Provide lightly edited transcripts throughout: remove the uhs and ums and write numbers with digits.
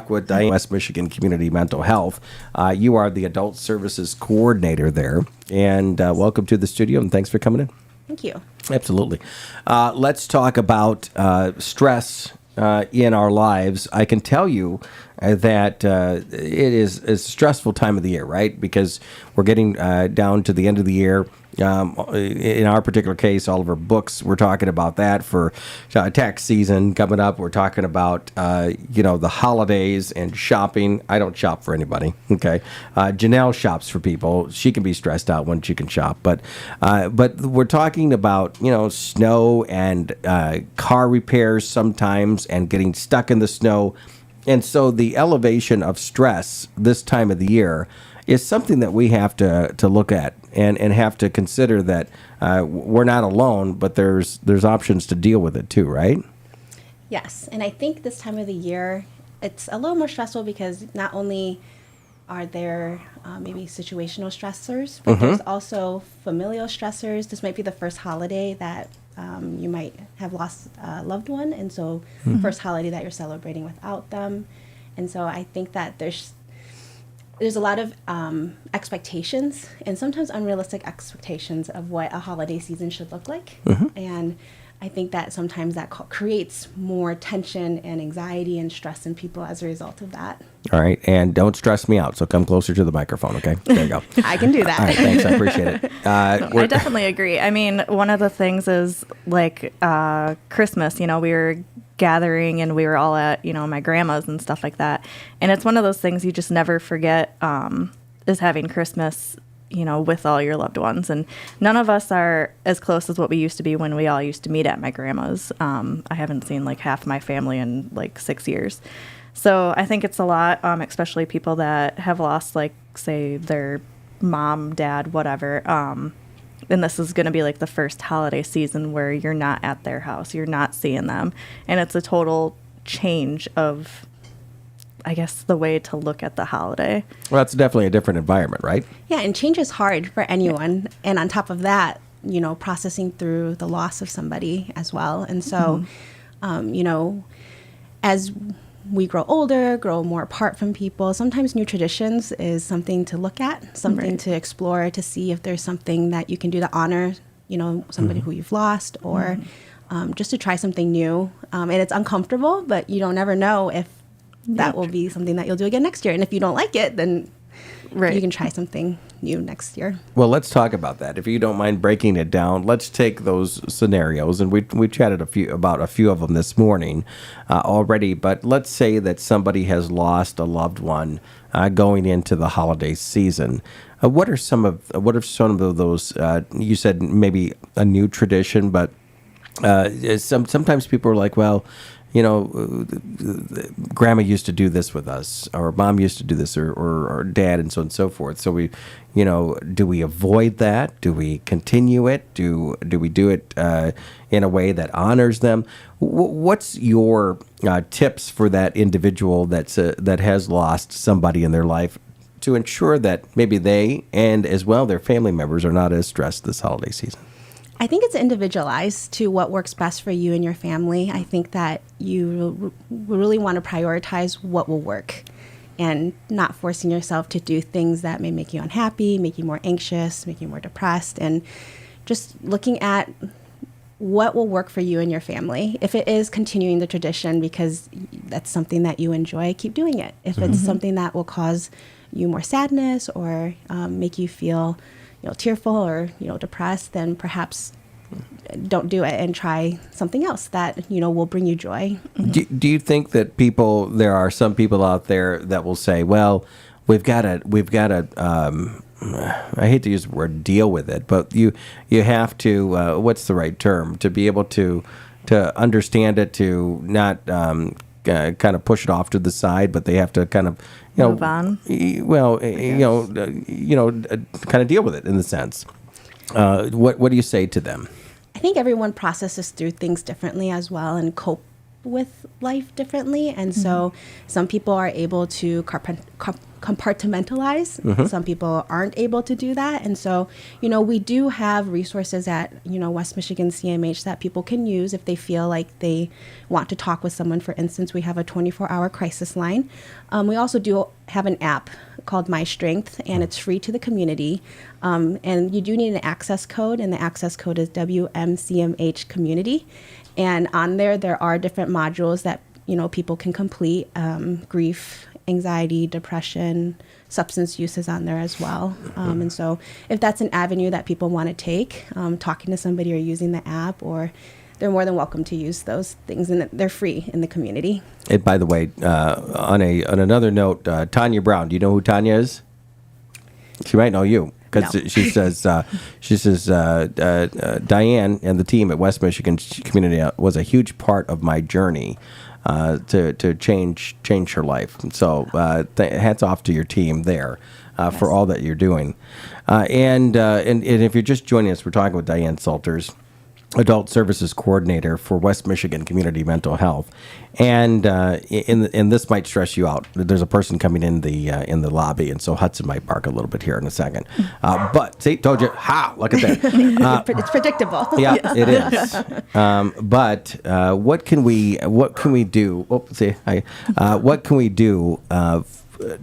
With Diane, West Michigan Community Mental Health. You are the Adult Services Coordinator there, and welcome to the studio, and thanks for coming in. Thank you. Absolutely. Let's talk about stress in our lives. I can tell you that it is a stressful time of the year, right? Because we're getting down to the end of the year. In our particular case, all of our books, we're talking about that for tax season coming up. We're talking about, the holidays and shopping. I don't shop for anybody, okay? Janelle shops for people. She can be stressed out when she can shop. But we're talking about, snow and car repairs sometimes and getting stuck in the snow. And so the elevation of stress this time of the year is something that we have to look at and have to consider that we're not alone, but there's options to deal with it too, right? Yes, and I think this time of the year, it's a little more stressful because not only are there maybe situational stressors, but there's also familial stressors. This might be the first holiday that you might have lost a loved one, and so first holiday that you're celebrating without them. And so I think that there's a lot of expectations and sometimes unrealistic expectations of what a holiday season should look like. And I think that sometimes that creates more tension and anxiety and stress in people as a result of that. All right. And don't stress me out. So come closer to the microphone. Okay. There you go. I can do that. All right. Thanks. I appreciate it. I definitely agree. I mean, one of the things is like Christmas, we were gathering and we were all at, my grandma's and stuff like that. And it's one of those things you just never forget is having Christmas, with all your loved ones. And none of us are as close as what we used to be when we all used to meet at my grandma's. I haven't seen like half my family in like 6 years. So I think it's a lot, especially people that have lost like, say, their mom, dad, whatever. And this is going to be like the first holiday season where you're not at their house, you're not seeing them. And it's a total change of, I guess, the way to look at the holiday. Well, that's definitely a different environment, right? Yeah, and change is hard for anyone. And on top of that, processing through the loss of somebody as well. And so, as we grow older, grow more apart from people, sometimes new traditions is something to look at, something to explore, to see if there's something that you can do to honor, somebody who you've lost, or just to try something new. And it's uncomfortable, but you don't ever know if that will be something that you'll do again next year. And if you don't like it, then you can try something new next year. Well, let's talk about that. If you don't mind breaking it down, let's take those scenarios, and we chatted about a few of them this morning already. But let's say that somebody has lost a loved one going into the holiday season. What are some of those? You said maybe a new tradition, but sometimes people are like, well, grandma used to do this with us, or mom used to do this, or dad, and so on and so forth. So we, do we avoid that? Do we continue it? Do we do it in a way that honors them? What's your tips for that individual that has lost somebody in their life to ensure that maybe they and as well their family members are not as stressed this holiday season? I think it's individualized to what works best for you and your family. I think that you really want to prioritize what will work and not forcing yourself to do things that may make you unhappy, make you more anxious, make you more depressed, and just looking at what will work for you and your family. If it is continuing the tradition because that's something that you enjoy, keep doing it. If it's something that will cause you more sadness or make you feel tearful or, depressed, then perhaps don't do it and try something else that, will bring you joy. Do you think that there are some people out there that will say, well, we've got to, I hate to use the word deal with it, but you have to, what's the right term, to be able to understand it, to not kind of push it off to the side, but they have to kind of, move on. Well, kind of deal with it in the sense. What do you say to them? I think everyone processes through things differently as well and cope with life differently. And so some people are able to compartmentalize. Some people aren't able to do that. And so, we do have resources at, West Michigan CMH that people can use if they feel like they want to talk with someone. For instance, we have a 24-hour crisis line. We also do have an app called myStrength, and it's free to the community. And you do need an access code, and the access code is WMCMH community. And on there are different modules that, people can complete. Grief, anxiety, depression, substance use is on there as well. And so if that's an avenue that people want to take, talking to somebody or using the app, or they're more than welcome to use those things, and they're free in the community. And by the way, on another note, Tanya Brown, do you know who Tanya is? She might know you. Because No. she says, Diane and the team at West Michigan Community was a huge part of my journey to change her life. So hats off to your team there for all that you're doing. And if you're just joining us, we're talking with Diane Salters, Adult Services Coordinator for West Michigan Community Mental Health, and this might stress you out. There's a person coming in the lobby, and so Hudson might bark a little bit here in a second. But see, told you, look at that. It's predictable. Yeah, it is. But what can we do? What can we do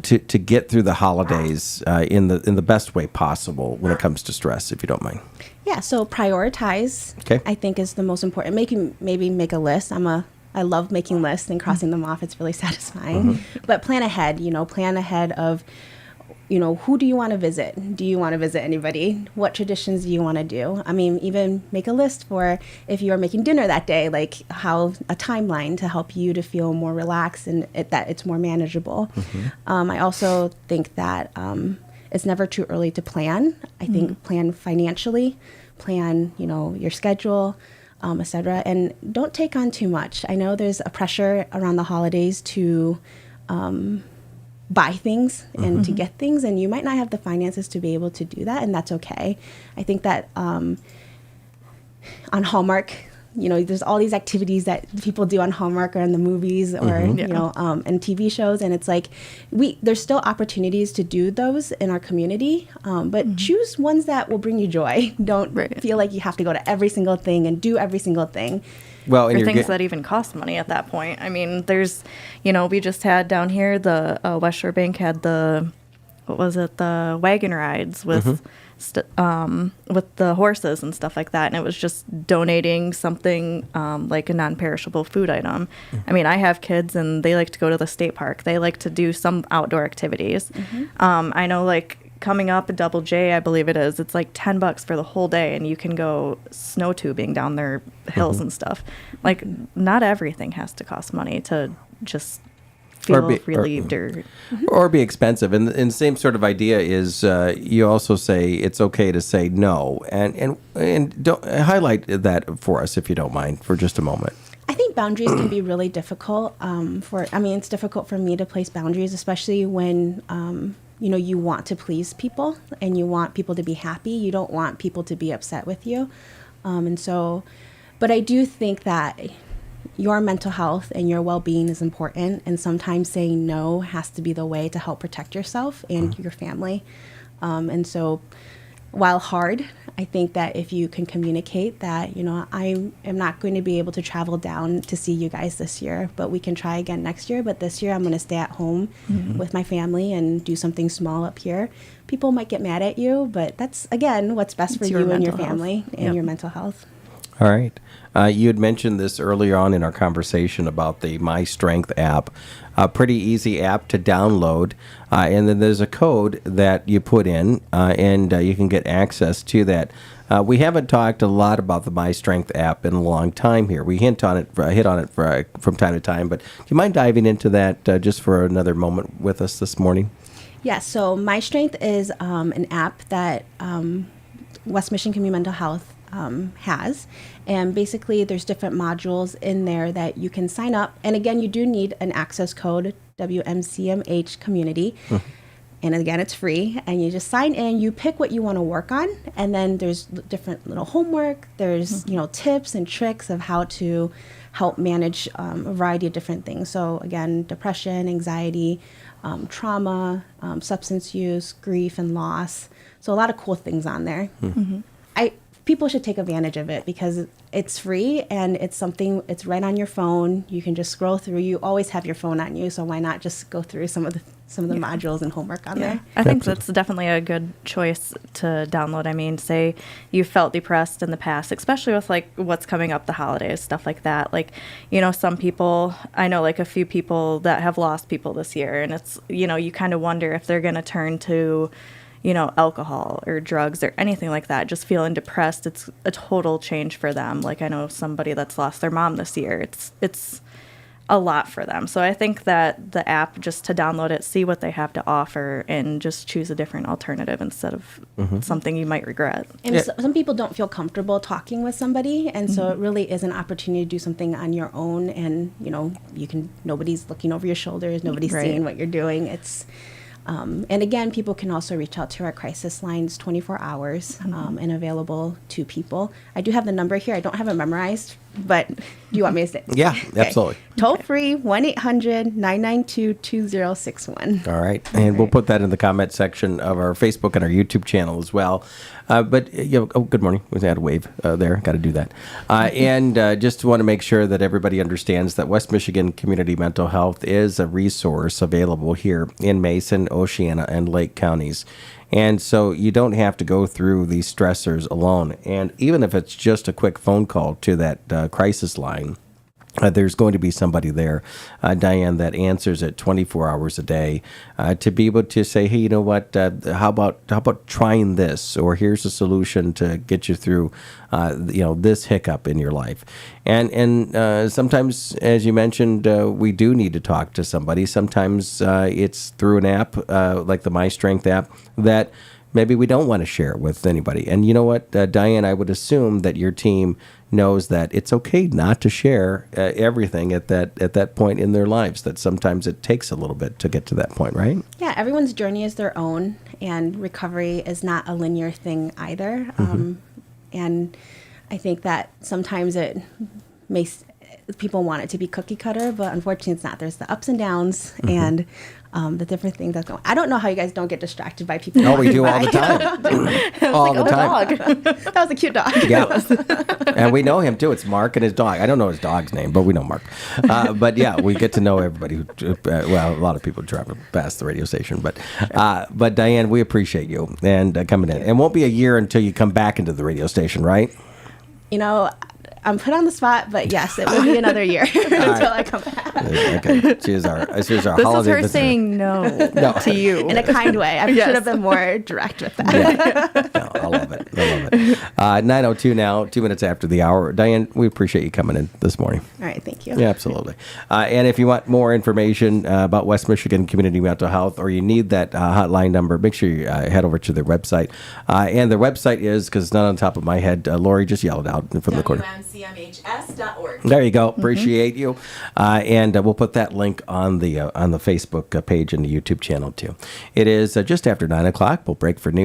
to get through the holidays in the best way possible when it comes to stress, if you don't mind? Yeah, so prioritize, Okay. I think, is the most important. Maybe make a list. I love making lists and crossing them off. It's really satisfying. But plan ahead, plan ahead of, who do you want to visit? Do you want to visit anybody? What traditions do you want to do? I mean, even make a list for if you are making dinner that day, like a timeline to help you to feel more relaxed and that it's more manageable. I also think that it's never too early to plan. I think plan financially, plan, your schedule, et cetera, and don't take on too much. I know there's a pressure around the holidays to buy things and to get things, and you might not have the finances to be able to do that, and that's okay. I think that on Hallmark, there's all these activities that people do on Hallmark or in the movies or, and TV shows. And it's like, there's still opportunities to do those in our community, but choose ones that will bring you joy. Don't feel like you have to go to every single thing and do every single thing. Well, or things that even cost money at that point. I mean, there's, we just had down here, the West Shore Bank had the wagon rides with the horses and stuff like that, and it was just donating something like a non-perishable food item. I mean, I have kids and they like to go to the state park. They like to do some outdoor activities. I know, like coming up at Double J, I believe it is, it's like $10 for the whole day, and you can go snow tubing down their hills and stuff. Like, not everything has to cost money to just feel relieved or be expensive. And the same sort of idea is you also say it's okay to say no, and don't highlight that for us, if you don't mind, for just a moment. I think boundaries can be really difficult. It's difficult for me to place boundaries, especially when you want to please people and you want people to be happy. You don't want people to be upset with you, but I do think that your mental health and your well-being is important, and sometimes saying no has to be the way to help protect yourself and your family. And so while hard, I think that if you can communicate that, I am not going to be able to travel down to see you guys this year, but we can try again next year. But this year I'm going to stay at home with my family and do something small up here. People might get mad at you, but that's, again, what's best for you and your family and your mental health. All right. You had mentioned this earlier on in our conversation about the myStrength app. A pretty easy app to download. And then there's a code that you put in, and you can get access to that. We haven't talked a lot about the myStrength app in a long time here. We hit on it from time to time, but do you mind diving into that just for another moment with us this morning? Yeah, so myStrength is an app that West Michigan Community Mental Health has, and basically there's different modules in there that you can sign up, and again, you do need an access code, WMCMH community. And again, it's free, and you just sign in, you pick what you want to work on, and then there's different little homework, there's, tips and tricks of how to help manage a variety of different things. So again, depression, anxiety, trauma, substance use, grief and loss. So a lot of cool things on there. People should take advantage of it because it's free and it's right on your phone. You can just scroll through. You always have your phone on you, so why not just go through some of the modules and homework on there? I think that's definitely a good choice to download. I mean, say you felt depressed in the past, especially with like what's coming up, the holidays, stuff like that. Like, some people, I know like a few people that have lost people this year, and it's, you kind of wonder if they're going to turn to alcohol or drugs or anything like that, just feeling depressed. It's a total change for them. Like I know somebody that's lost their mom this year. It's a lot for them. So I think that the app, just to download it, see what they have to offer, and just choose a different alternative instead of something you might regret. And some people don't feel comfortable talking with somebody, and so it really is an opportunity to do something on your own. And nobody's looking over your shoulders, nobody's seeing what you're doing. It's and again, people can also reach out to our crisis lines 24 hours and available to people. I do have the number here. I don't have it memorized, but do you want me to say it? Yeah, absolutely. Toll free, 1-800-992-2061. All right. And we'll put that in the comment section of our Facebook and our YouTube channel as well. But good morning. We had a wave there. Got to do that. And just want to make sure that everybody understands that West Michigan Community Mental Health is a resource available here in Mason, Oceana, and Lake counties. And so you don't have to go through these stressors alone. And even if it's just a quick phone call to that crisis line, there's going to be somebody there, Diane, that answers it 24 hours a day to be able to say, hey, you know what, how about trying this, or here's a solution to get you through, this hiccup in your life. And sometimes, as you mentioned, we do need to talk to somebody. Sometimes it's through an app like the myStrength app that maybe we don't want to share with anybody. And you know what, Diane, I would assume that your team knows that it's okay not to share everything at that point in their lives, that sometimes it takes a little bit to get to that point, right? Yeah, everyone's journey is their own, and recovery is not a linear thing either. And I think that sometimes people want it to be cookie cutter, but unfortunately it's not. There's the ups and downs and the different things that's going on. I don't know how you guys don't get distracted by people. No, we do all the time. All the time. That was a cute dog. Yeah. And we know him too. It's Mark and his dog. I don't know his dog's name, but we know Mark. But yeah, we get to know everybody. A lot of people drive past the radio station. But Diane, we appreciate you and coming in. It won't be a year until you come back into the radio station, right? I'm put on the spot, but yes, it will be another year until I come back. Okay, she's our this holiday is her visitor. saying no to you in a kind way. I should have been more direct with that. Yeah. No, I love it. 9:02 now, 2 minutes after the hour. Diane, we appreciate you coming in this morning. All right, thank you. Yeah, absolutely. And if you want more information about West Michigan Community Mental Health, or you need that hotline number, make sure you head over to their website. And their website is, because it's not on top of my head, Lori just yelled it out from the corner. WMCMHS.org. There you go. Appreciate you. And we'll put that link on the Facebook page and the YouTube channel too. It is just after 9 o'clock. We'll break for news.